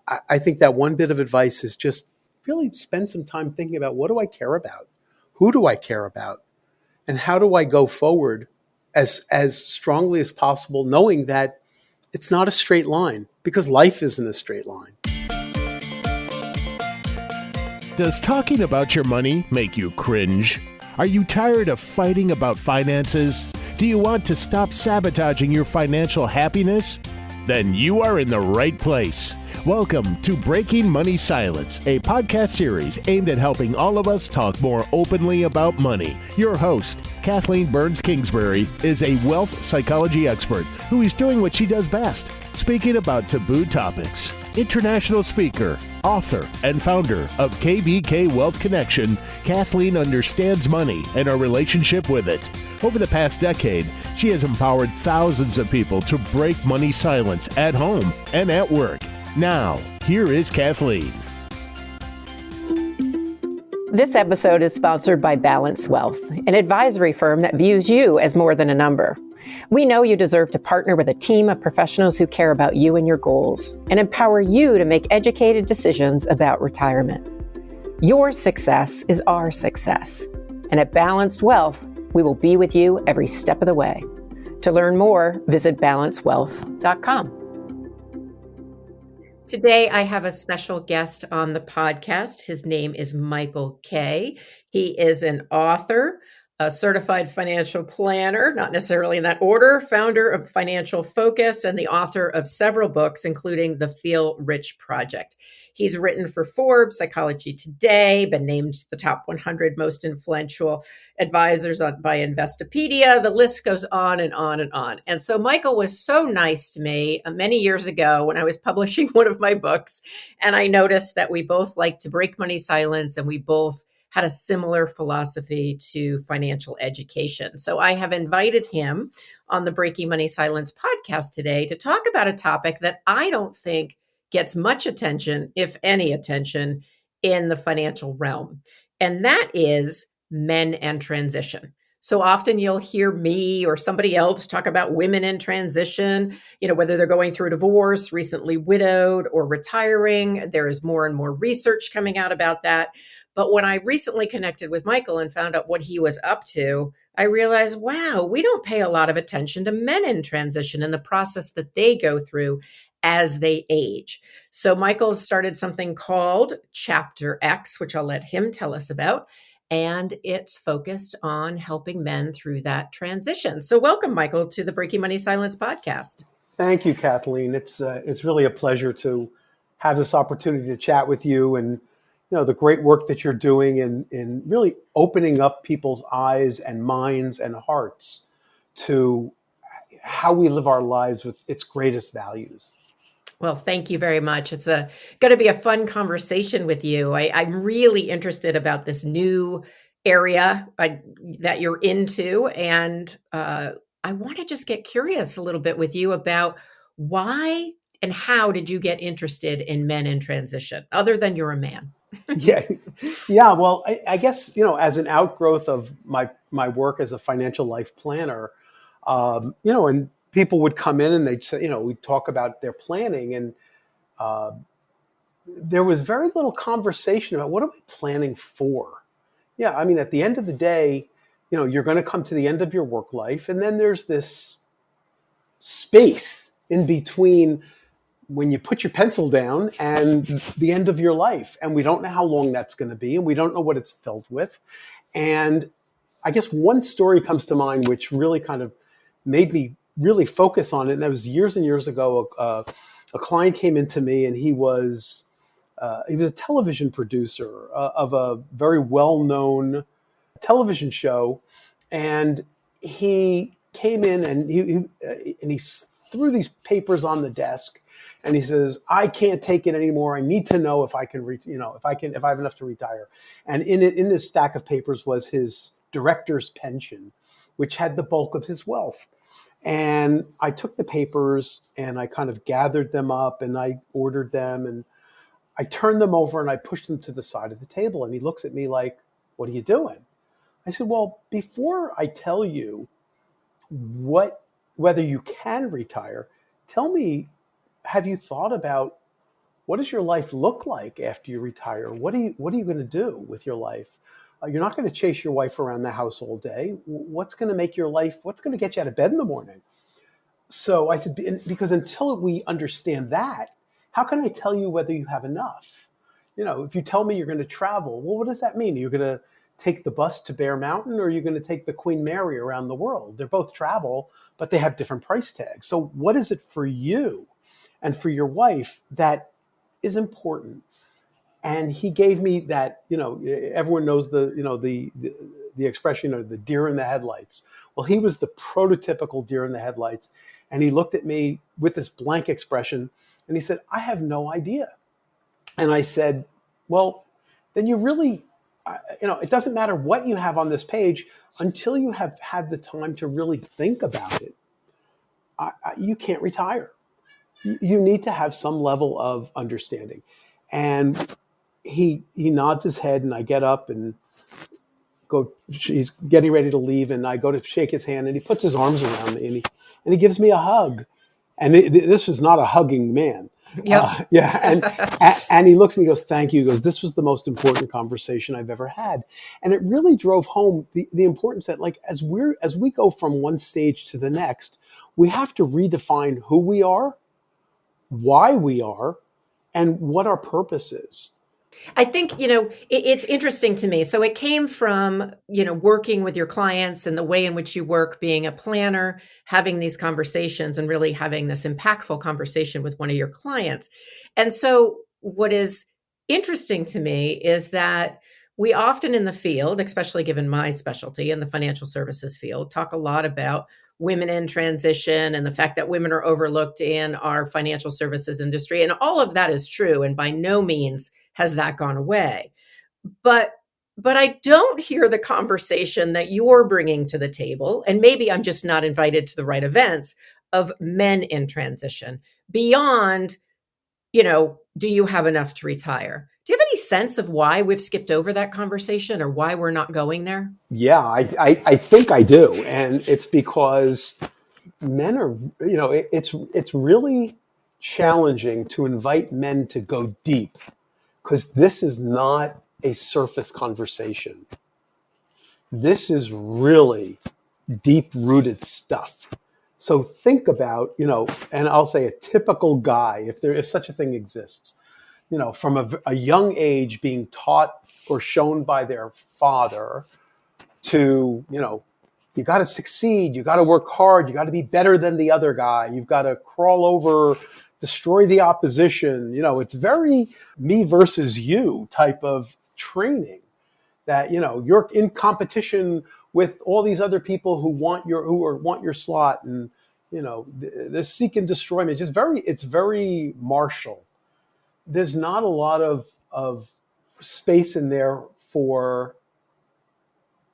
I think that one bit of advice is just really spend some time thinking about, what do I care about? Who do I care about? And how do I go forward as strongly as possible, knowing that it's not a straight line, because life isn't a straight line. Does talking about your money make you cringe? Are you tired of fighting about finances? Do you want to stop sabotaging your financial happiness? Then you are in the right place. Welcome to Breaking Money Silence, a podcast series aimed at helping all of us talk more openly about money. Your host, Kathleen Kingsbury, is a wealth psychology expert who is doing what she does best, speaking about taboo topics. International speaker, author, and founder of KBK Wealth Connection, Kathleen understands money and our relationship with it. Over the past decade, she has empowered thousands of people to break money silence at home and at work. Now, here is Kathleen. This episode is sponsored by Balance Wealth, an advisory firm that views you as more than a number. We know you deserve to partner with a team of professionals who care about you and your goals and empower you to make educated decisions about retirement. Your success is our success. And at Balanced Wealth, we will be with you every step of the way. To learn more, visit balancewealth.com. Today, I have a special guest on the podcast. His name is Michael Kay. He is an author, a certified financial planner, not necessarily in that order, founder of Financial Focus, and the author of several books, including The Feel Rich Project. He's written for Forbes, Psychology Today, been named the top 100 most influential advisors by Investopedia. The list goes on and on and on. And so Michael was so nice to me many years ago when I was publishing one of my books, and I noticed that we both like to break money silence, and we both had a similar philosophy to financial education. So I have invited him on the Breaking Money Silence podcast today to talk about a topic that I don't think gets much attention, if any attention, in the financial realm. And that is men and transition. So often you'll hear me or somebody else talk about women in transition, whether they're going through a divorce, recently widowed, or retiring. There is more and more research coming out about that. But when I recently connected with Michael and found out what he was up to, I realized, wow, we don't pay a lot of attention to men in transition and the process that they go through as they age. So Michael started something called Chapter X, which I'll let him tell us about. And it's focused on helping men through that transition. So welcome, Michael, to the Breaking Money Silence podcast. Thank you, Kathleen. It's really a pleasure to have this opportunity to chat with you, and the great work that you're doing in really opening up people's eyes and minds and hearts to how we live our lives with its greatest values. Well, thank you very much. It's going to be a fun conversation with you. I'm really interested about this new area that you're into. And I want to just get curious a little bit with you about why and how did you get interested in men in transition, other than you're a man? Yeah. Well, I guess, as an outgrowth of my work as a financial life planner, and people would come in and they'd say, we'd talk about their planning, and there was very little conversation about what am I planning for? Yeah. I mean, at the end of the day, you're going to come to the end of your work life, and then there's this space in between when you put your pencil down and the end of your life. And we don't know how long that's going to be, and we don't know what it's filled with. And I guess one story comes to mind, which really kind of made me really focus on it. And that was years and years ago. A client came into me, and he was a television producer of a very well-known television show. And he came in and he threw these papers on the desk. And he says, I can't take it anymore. I need to know if I can, if I have enough to retire. And in this stack of papers was his director's pension, which had the bulk of his wealth. And I took the papers and I kind of gathered them up and I ordered them and I turned them over and I pushed them to the side of the table. And he looks at me like, what are you doing? I said, well, before I tell you whether you can retire, tell me, have you thought about what does your life look like after you retire? What are you going to do with your life? You're not going to chase your wife around the house all day. What's going to make your life? What's going to get you out of bed in the morning? So I said, because until we understand that, how can I tell you whether you have enough? If you tell me you're going to travel, well, what does that mean? You're going to take the bus to Bear Mountain, or you're going to take the Queen Mary around the world? They're both travel, but they have different price tags. So what is it for you and for your wife that is important? And he gave me that, everyone knows the expression, the deer in the headlights. Well, he was the prototypical deer in the headlights. And he looked at me with this blank expression and he said, I have no idea. And I said, well, then you really, it doesn't matter what you have on this page until you have had the time to really think about it. You can't retire. You need to have some level of understanding. And he nods his head, and I get up and go. He's getting ready to leave, and I go to shake his hand, and he puts his arms around me, and he gives me a hug. And this was not a hugging man. Yep. And he looks at me and goes, thank you. He goes, this was the most important conversation I've ever had. And it really drove home the importance that, like, as we go from one stage to the next, we have to redefine who we are, why we are, and what our purpose is. I think, it's interesting to me. So it came from, working with your clients and the way in which you work, being a planner, having these conversations and really having this impactful conversation with one of your clients. And so what is interesting to me is that we often in the field, especially given my specialty in the financial services field, talk a lot about women in transition and the fact that women are overlooked in our financial services industry. And all of that is true. And by no means has that gone away. But I don't hear the conversation that you're bringing to the table, and maybe I'm just not invited to the right events, of men in transition beyond, do you have enough to retire? Do you have any sense of why we've skipped over that conversation or why we're not going there? Yeah, I think I do. And it's because men are, it's really challenging to invite men to go deep, because this is not a surface conversation. This is really deep-rooted stuff. So think about, and I'll say a typical guy, if such a thing exists, from a young age being taught or shown by their father to, you got to succeed, you got to work hard, you got to be better than the other guy, you've got to crawl over, destroy the opposition. It's very me versus you type of training, that, you're in competition with all these other people who want your slot, and, this seek and destroy me. It's very martial. There's not a lot of space in there for,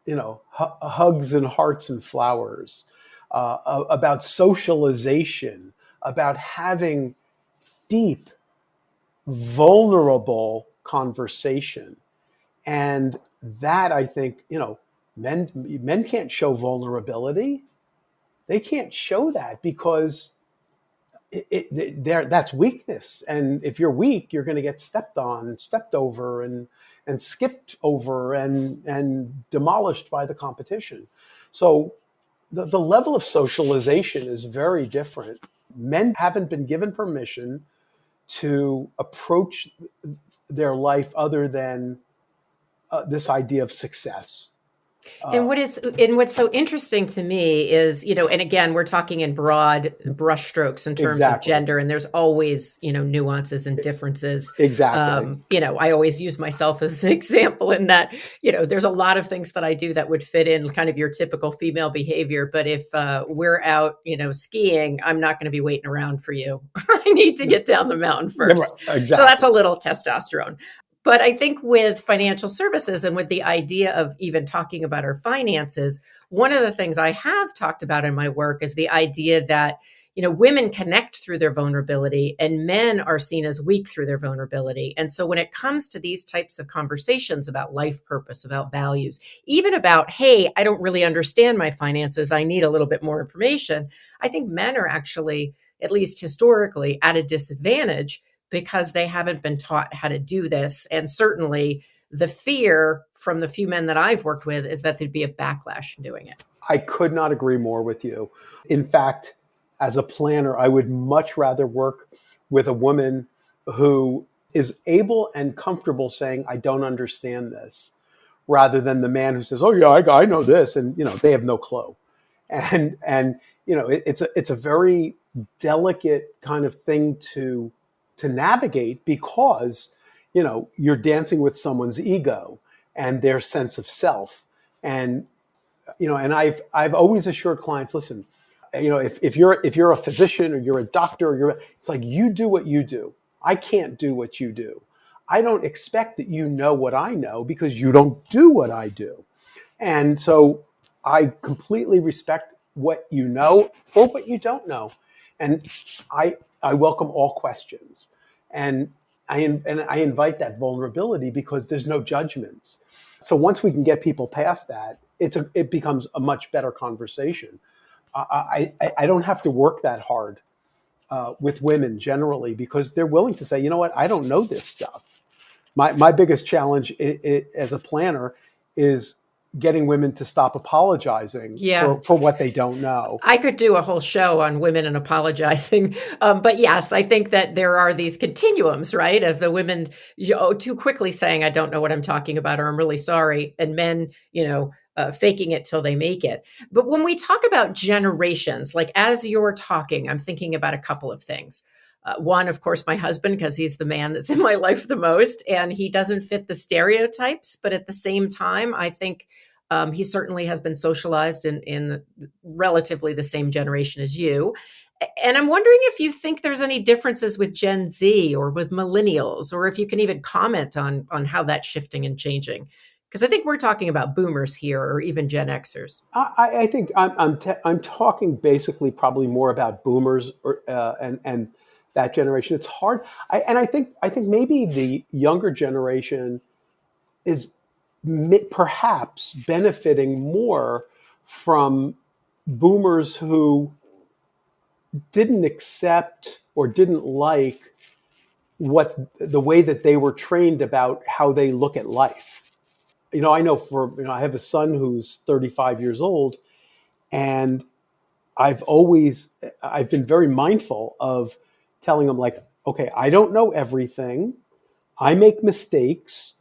hugs and hearts and flowers, about socialization, about having deep, vulnerable conversation. And that, I think, men can't show vulnerability. They can't show that because that's weakness. And if you're weak, you're going to get stepped on, stepped over, and skipped over, and demolished by the competition. So the level of socialization is very different. Men haven't been given permission to approach their life other than this idea of success. And what's so interesting to me is, and again, we're talking in broad brushstrokes in terms of gender, and there's always, nuances and differences. Exactly. I always use myself as an example in that, there's a lot of things that I do that would fit in kind of your typical female behavior. But if we're out, skiing, I'm not going to be waiting around for you. I need to get down the mountain first. Exactly. So that's a little testosterone. But I think with financial services and with the idea of even talking about our finances, one of the things I have talked about in my work is the idea that, women connect through their vulnerability and men are seen as weak through their vulnerability. And so when it comes to these types of conversations about life purpose, about values, even about, hey, I don't really understand my finances, I need a little bit more information, I think men are actually, at least historically, at a disadvantage, because they haven't been taught how to do this. And certainly the fear from the few men that I've worked with is that there'd be a backlash in doing it. I could not agree more with you. In fact, as a planner, I would much rather work with a woman who is able and comfortable saying, I don't understand this, rather than the man who says, oh yeah, I know this. And, they have no clue. And it's a very delicate kind of thing to navigate, because, you're dancing with someone's ego and their sense of self. And, and I've always assured clients, listen, if you're a physician or you're a doctor, it's like, you do what you do. I can't do what you do. I don't expect that you know what I know, because you don't do what I do. And so I completely respect what you know or what you don't know. And I welcome all questions. And I invite that vulnerability, because there's no judgments. So once we can get people past that, it becomes a much better conversation. I don't have to work that hard with women generally, because they're willing to say, you know what, I don't know this stuff. My biggest challenge as a planner is getting women to stop apologizing for what they don't know. I could do a whole show on women and apologizing. But yes, I think that there are these continuums, right? Of the women too quickly saying, I don't know what I'm talking about, or I'm really sorry. And men, faking it till they make it. But when we talk about generations, like as you're talking, I'm thinking about a couple of things. One, of course, my husband, because he's the man that's in my life the most, and he doesn't fit the stereotypes. But at the same time, I think he certainly has been socialized in relatively the same generation as you. And I'm wondering if you think there's any differences with Gen Z or with millennials, or if you can even comment on how that's shifting and changing. Because I think we're talking about boomers here, or even Gen Xers. I think I'm talking basically probably more about boomers and that generation. It's hard, I think maybe the younger generation is perhaps benefiting more from boomers who didn't accept or didn't like the way that they were trained about how they look at life. I know I have a son who's 35 years old, and I've been very mindful of telling him, like, okay, I don't know everything. I make mistakes.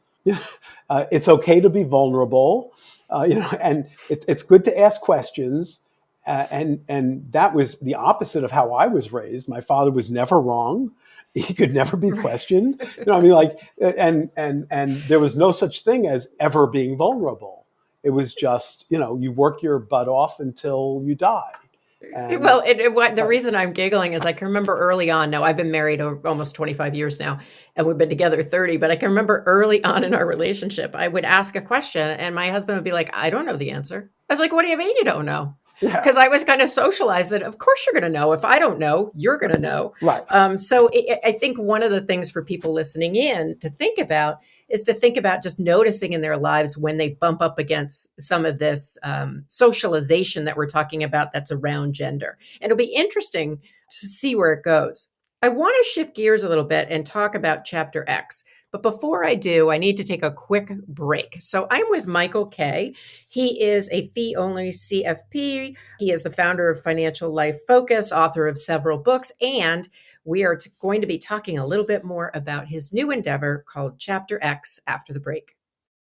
It's okay to be vulnerable, and it's good to ask questions. And that was the opposite of how I was raised. My father was never wrong. He could never be questioned. And there was no such thing as ever being vulnerable. It was just, you work your butt off until you die. The reason I'm giggling is I can remember early on. Now, I've been married almost 25 years now, and we've been together 30. But I can remember early on in our relationship, I would ask a question, and my husband would be like, "I don't know the answer." I was like, "What do you mean you don't know?" Because I was kind of socialized that, of course, you're going to know. If I don't know, you're going to know. Right. So I think one of the things for people listening in to think about is to think about just noticing in their lives when they bump up against some of this socialization that we're talking about that's around gender. And it'll be interesting to see where it goes. I want to shift gears a little bit and talk about Chapter X. But before I do, I need to take a quick break. So I'm with Michael K. He is a fee-only CFP. He is the founder of Financial Life Focus, author of several books, and we are going to be talking a little bit more about his new endeavor called Chapter X after the break.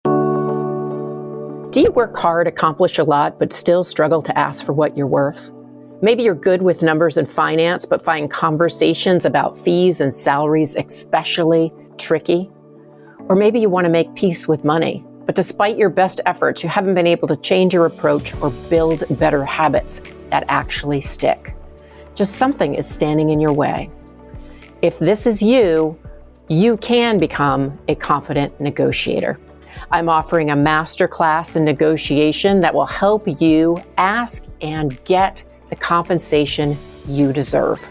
Do you work hard, accomplish a lot, but still struggle to ask for what you're worth? Maybe you're good with numbers and finance, but find conversations about fees and salaries especially tricky. Or maybe you want to make peace with money, but despite your best efforts, you haven't been able to change your approach or build better habits that actually stick. Just something is standing in your way. If this is you, you can become a confident negotiator. I'm offering a masterclass in negotiation that will help you ask and get the compensation you deserve.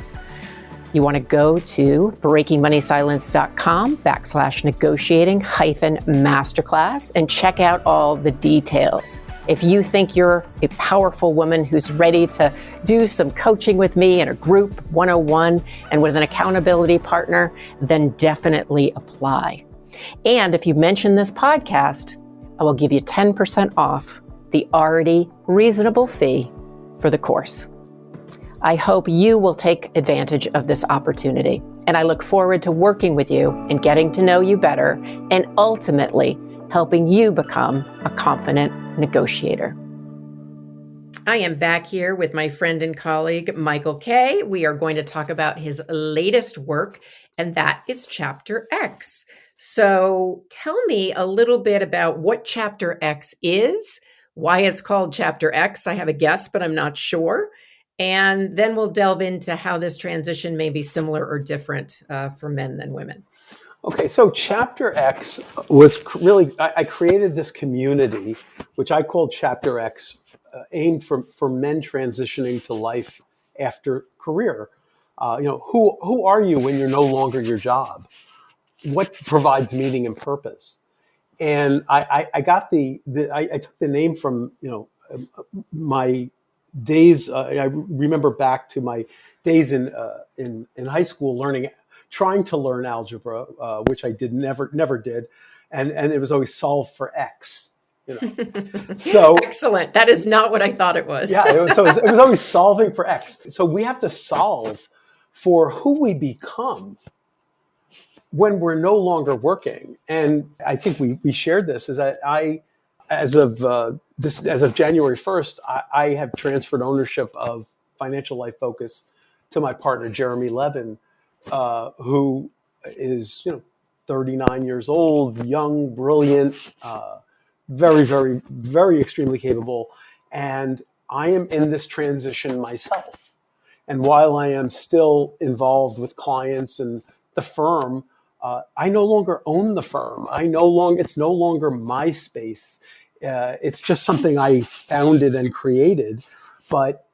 you want to go to breakingmoneysilence.com/negotiating-masterclass and check out all the details. If you think you're a powerful woman who's ready to do some coaching with me in a group 101 and with an accountability partner, then definitely apply. And if you mention this podcast, I will give you 10% off the already reasonable fee for the course. I hope you will take advantage of this opportunity, and I look forward to working with you and getting to know you better and ultimately helping you become a confident negotiator. I am back here with my friend and colleague, Michael K. We are going to talk about his latest work, and that is Chapter X. So tell me a little bit about what Chapter X is, why it's called Chapter X. I have a guess, but I'm not sure. And then we'll delve into how this transition may be similar or different for men than women. Okay, so Chapter X was really, I created this community, which I called Chapter X, aimed for men transitioning to life after career. Who are you when you're no longer your job? What provides meaning and purpose? And I got I took the name from, my days. I remember back to my days in high school trying to learn algebra, which I never did, and it was always solve for X. So excellent. That is not what I thought it was. Yeah, it was always solving for X. So we have to solve for who we become when we're no longer working. And I think we shared this, is that as of January 1st, I have transferred ownership of Financial Life Focus to my partner, Jeremy Levin, who is 39 years old, young, brilliant, very, very, very extremely capable. And I am in this transition myself. And while I am still involved with clients and the firm, I no longer own the firm. It's no longer my space. It's just something I founded and created. But,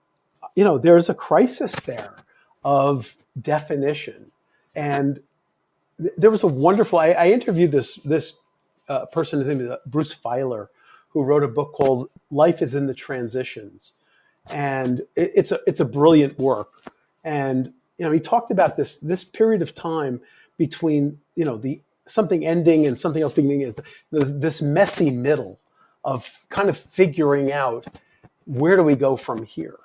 there's a crisis there of definition. And there was a wonderful, I interviewed this person, his name is Bruce Feiler, who wrote a book called Life is in the Transitions. And it's a brilliant work. And, he talked about this period of time between, the something ending and something else beginning, is this messy middle of kind of figuring out, where do we go from here?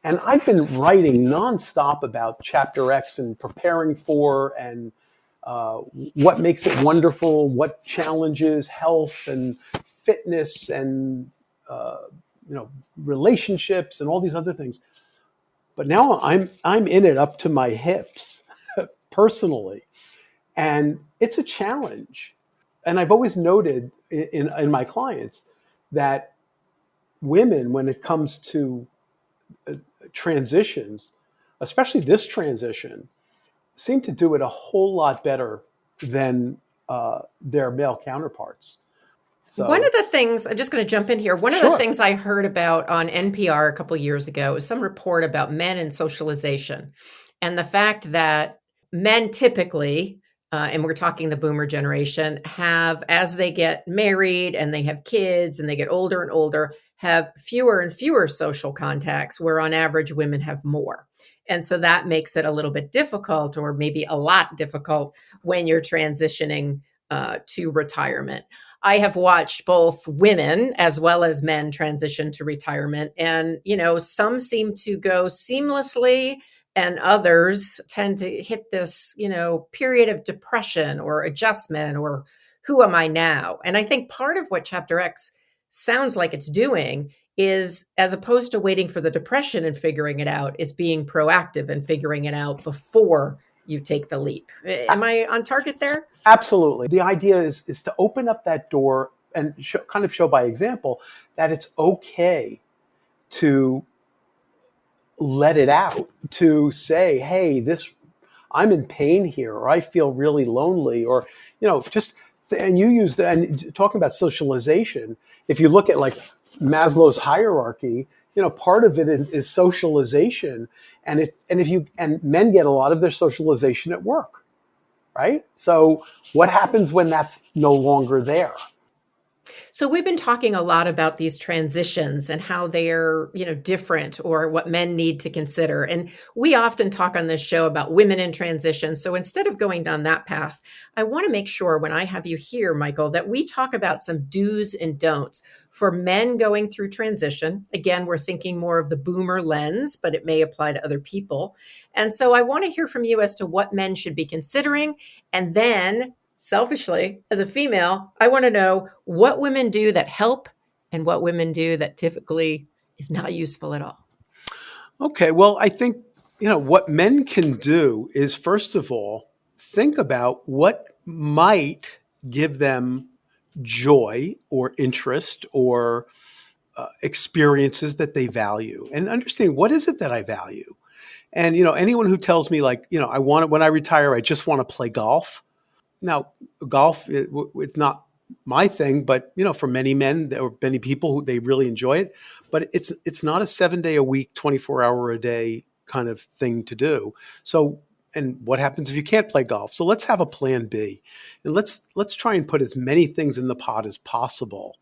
And I've been writing nonstop about Chapter X and preparing for, and what makes it wonderful, what challenges health and fitness and relationships and all these other things. But now I'm in it up to my hips personally, and it's a challenge. And I've always noted in my clients that women, when it comes to transitions, especially this transition, seem to do it a whole lot better than their male counterparts. So, one of the things, I'm just going to jump in here. One of the things I heard about on NPR a couple of years ago was some report about men and socialization, and the fact that men typically, and we're talking the boomer generation, have, as they get married and they have kids and they get older and older, have fewer and fewer social contacts, where on average women have more. And so that makes it a little bit difficult, or maybe a lot difficult, when you're transitioning to retirement. I have watched both women as well as men transition to retirement. And, some seem to go seamlessly, and others tend to hit this, period of depression or adjustment, or who am I now? And I think part of what Chapter X sounds like it's doing is, as opposed to waiting for the depression and figuring it out, is being proactive and figuring it out before you take the leap. Am I on target there? Absolutely. The idea is to open up that door and show by example that it's okay to let it out, to say, hey, I'm in pain here, or I feel really lonely, or, and you use that, and talking about socialization, if you look at like Maslow's hierarchy, part of it is socialization. And men get a lot of their socialization at work, right? So what happens when that's no longer there? So we've been talking a lot about these transitions and how they're, different or what men need to consider. And we often talk on this show about women in transition. So instead of going down that path, I want to make sure when I have you here, Michael, that we talk about some do's and don'ts for men going through transition. Again, we're thinking more of the boomer lens, but it may apply to other people. And so I want to hear from you as to what men should be considering. And then selfishly, as a female, I want to know what women do that help and what women do that typically is not useful at all. Okay, well, I think, what men can do is, first of all, think about what might give them joy or interest or experiences that they value, and understand, what is it that I value? And, anyone who tells me, like, when I retire, I just want to play golf. Now, golf, it's not my thing, but for many men, there are many people who they really enjoy it. But it's not a 7-day a week, 24-hour a day kind of thing to do. So, and what happens if you can't play golf? So let's have a plan B, and let's try and put as many things in the pot as possible.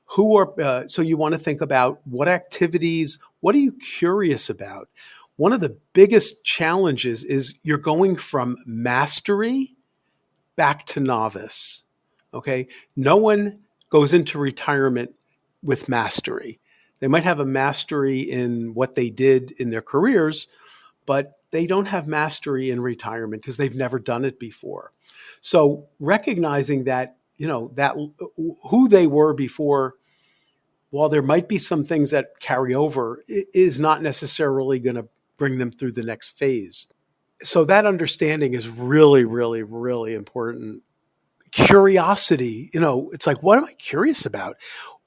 So you want to think about what activities, what are you curious about? One of the biggest challenges is you're going from mastery back to novice. Okay. No one goes into retirement with mastery. They might have a mastery in what they did in their careers, but they don't have mastery in retirement because they've never done it before. So recognizing that, that who they were before, while there might be some things that carry over, is not necessarily going to bring them through the next phase. So that understanding is really, really, really important. Curiosity, it's like, what am I curious about?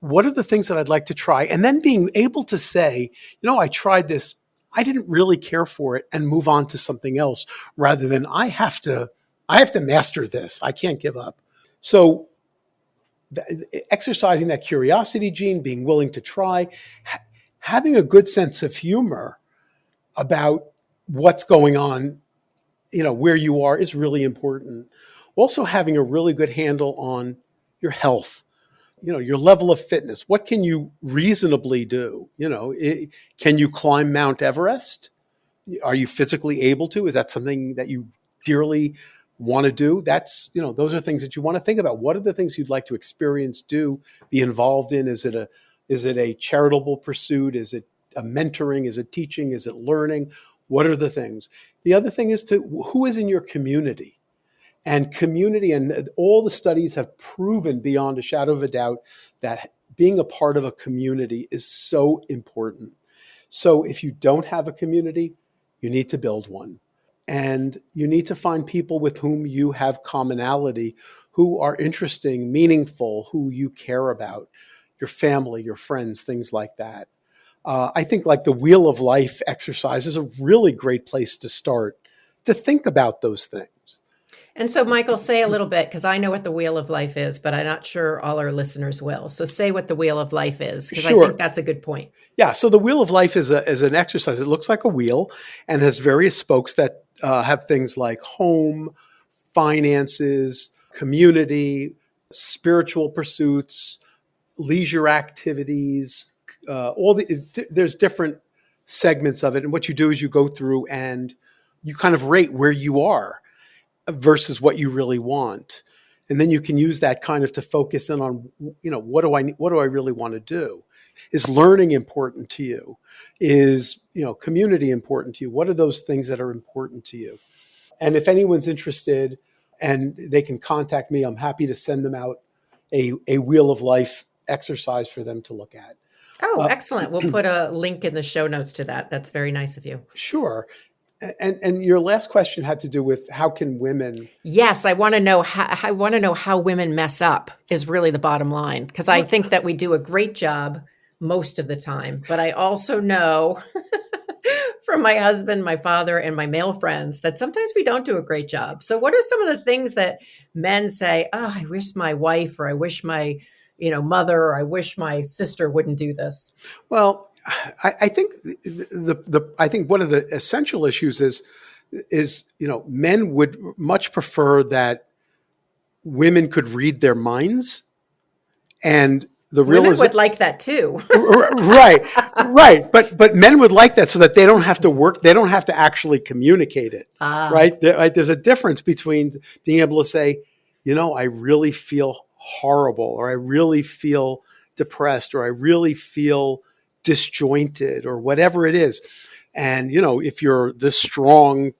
What are the things that I'd like to try? And then being able to say, I tried this, I didn't really care for it, and move on to something else, rather than I have to master this. I can't give up. So exercising that curiosity gene, being willing to try, having a good sense of humor about what's going on, where you are, is really important. Also having a really good handle on your health, your level of fitness. What can you reasonably do? Can you climb Mount Everest? Are you physically able to? Is that something that you dearly want to do? That's, those are things that you want to think about. What are the things you'd like to experience, do, be involved in? Is it a charitable pursuit? Is it a mentoring? Is it teaching? Is it learning? What are the things? The other thing is who is in your community? And community, and all the studies have proven beyond a shadow of a doubt that being a part of a community is so important. So if you don't have a community, you need to build one. And you need to find people with whom you have commonality, who are interesting, meaningful, who you care about, your family, your friends, things like that. I think like the Wheel of Life exercise is a really great place to start, to think about those things. And so, Michael, say a little bit, because I know what the Wheel of Life is, but I'm not sure all our listeners will. So say what the Wheel of Life is, because Sure. I think that's a good point. Yeah, so the Wheel of Life is an exercise. It looks like a wheel and has various spokes that have things like home, finances, community, spiritual pursuits, leisure activities, there's different segments of it. And what you do is you go through and you kind of rate where you are versus what you really want. And then you can use that kind of to focus in on, what do I really want to do? Is learning important to you? Is, community important to you? What are those things that are important to you? And if anyone's interested and they can contact me, I'm happy to send them out a Wheel of Life exercise for them to look at. Oh, excellent. We'll put a link in the show notes to that. That's very nice of you. Sure. And your last question had to do with how can women? Yes, I want to know how women mess up is really the bottom line, because I think that we do a great job most of the time. But I also know from my husband, my father, and my male friends that sometimes we don't do a great job. So what are some of the things that men say, oh, I wish my wife, or I wish my mother, or I wish my sister wouldn't do this? Well, I think I think one of the essential issues is men would much prefer that women could read their minds, and the Women realization. would like that too. Right, right. But men would like that so that they don't have to work. They don't have to actually communicate it. Ah, Right. There's a difference between being able to say, I really feel horrible, or I really feel depressed, or I really feel disjointed, or whatever it is. And, if you're this strong,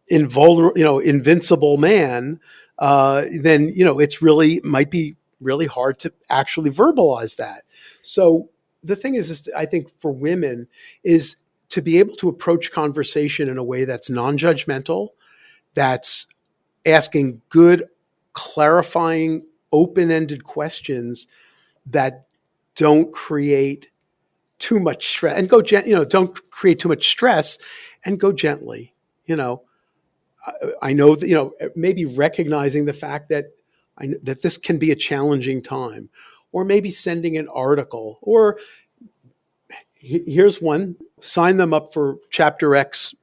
invulnerable, invincible man, then, it's really might be really hard to actually verbalize that. So the thing is I think for women is to be able to approach conversation in a way that's non-judgmental, that's asking good, clarifying, open-ended questions that don't create too much stress, and don't create too much stress, and go gently. I know that, maybe recognizing the fact that that this can be a challenging time, or maybe sending an article, or here's one: sign them up for Chapter X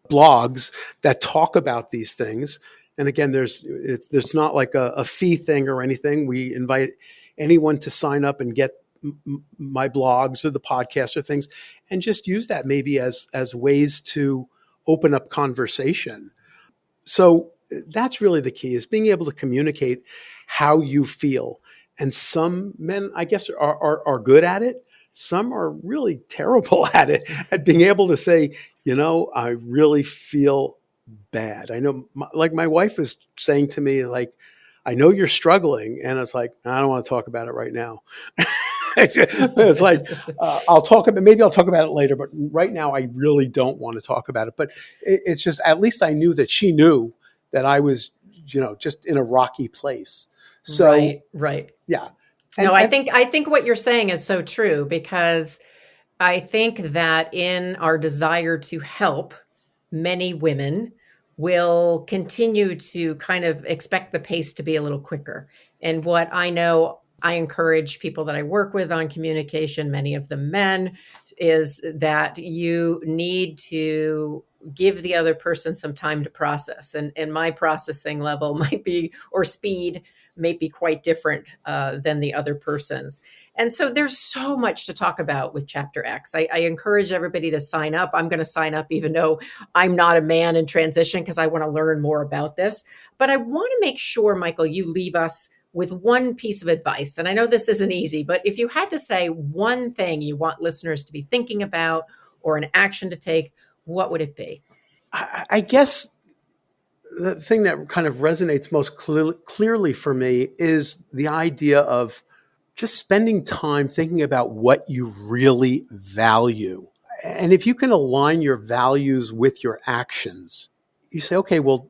blogs that talk about these things. And again, there's not like a fee thing or anything. We invite anyone to sign up and get my blogs or the podcast or things, and just use that maybe as ways to open up conversation. So that's really the key, is being able to communicate how you feel. And some men, I guess, are good at it. Some are really terrible at it, at being able to say, I really feel bad. I know, like my wife is saying to me, like, I know you're struggling. And it's like, I don't want to talk about it right now. It's like, maybe I'll talk about it later, but right now I really don't want to talk about it. But it's just, at least I knew that she knew that I was, just in a rocky place. So, right. yeah. No, I think what you're saying is so true, because I think that in our desire to help, many women will continue to kind of expect the pace to be a little quicker. And what I know, I encourage people that I work with on communication, many of them men, is that you need to give the other person some time to process. And my processing level might be, or speed may be, quite different than the other person's. And so there's so much to talk about with Chapter X. I encourage everybody to sign up. I'm going to sign up even though I'm not a man in transition, because I want to learn more about this. But I want to make sure, Michael, you leave us with one piece of advice. And I know this isn't easy, but if you had to say one thing you want listeners to be thinking about, or an action to take, what would it be? I guess the thing that kind of resonates most clearly for me is the idea of just spending time thinking about what you really value. And if you can align your values with your actions, you say, okay, well,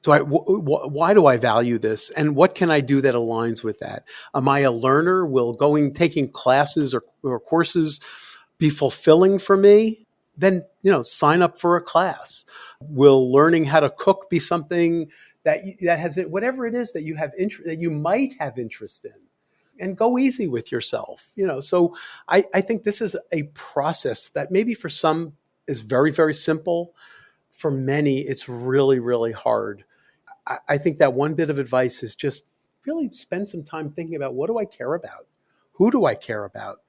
why do I value this? And what can I do that aligns with that? Am I a learner? Will taking classes or courses be fulfilling for me? Then, sign up for a class. Will learning how to cook be something that has it, whatever it is that that you might have interest in, and go easy with yourself. So I think this is a process that maybe for some is very, very simple. For many, it's really, really hard. I think that one bit of advice is just really spend some time thinking about, what do I care about? Who do I care about?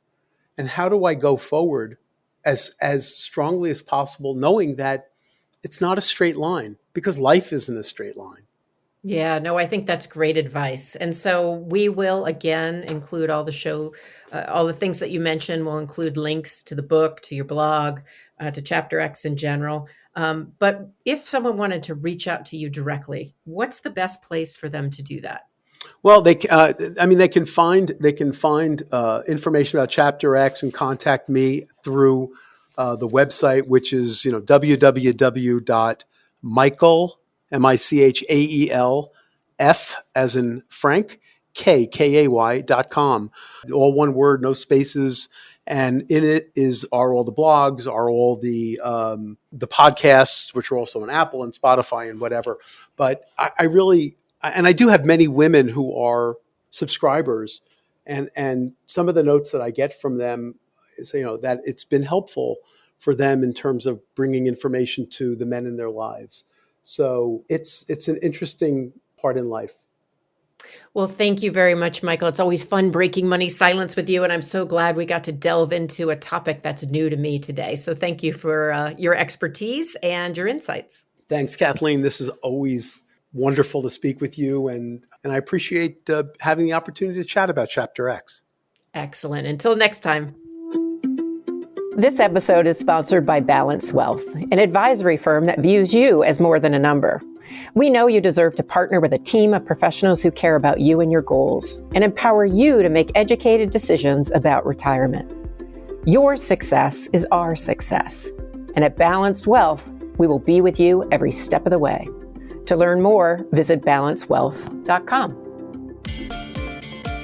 And how do I go forward as strongly as possible, knowing that it's not a straight line, because life isn't a straight line. Yeah, no, I think that's great advice. And so we will again include all the things that you mentioned. We'll include links to the book, to your blog, to Chapter X in general. But if someone wanted to reach out to you directly, what's the best place for them to do that? Well, they can find information about Chapter X and contact me through the website, which is www.michael, Michael, F as in Frank, Kay.com. All one word, no spaces. And in it are all the blogs, are all the podcasts, which are also on Apple and Spotify and whatever. But I really, and I do have many women who are subscribers, And some of the notes that I get from them is, that it's been helpful for them in terms of bringing information to the men in their lives. So it's an interesting part in life. Well, thank you very much, Michael. It's always fun breaking money silence with you, and I'm so glad we got to delve into a topic that's new to me today. So thank you for your expertise and your insights. Thanks, Kathleen. This is always wonderful to speak with you, and I appreciate having the opportunity to chat about Chapter X. Excellent. Until next time. This episode is sponsored by Balance Wealth, an advisory firm that views you as more than a number. We know you deserve to partner with a team of professionals who care about you and your goals and empower you to make educated decisions about retirement. Your success is our success. And at Balanced Wealth, we will be with you every step of the way. To learn more, visit balancewealth.com.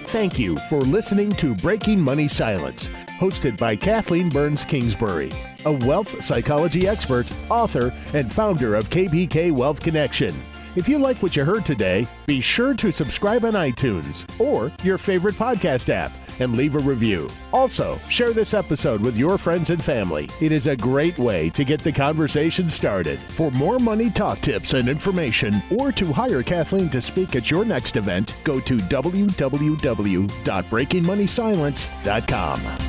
Thank you for listening to Breaking Money Silence, hosted by Kathleen Burns Kingsbury, a wealth psychology expert, author, and founder of KBK Wealth Connection. If you like what you heard today, be sure to subscribe on iTunes or your favorite podcast app and leave a review. Also, share this episode with your friends and family. It is a great way to get the conversation started. For more money talk tips and information, or to hire Kathleen to speak at your next event, go to www.breakingmoneysilence.com.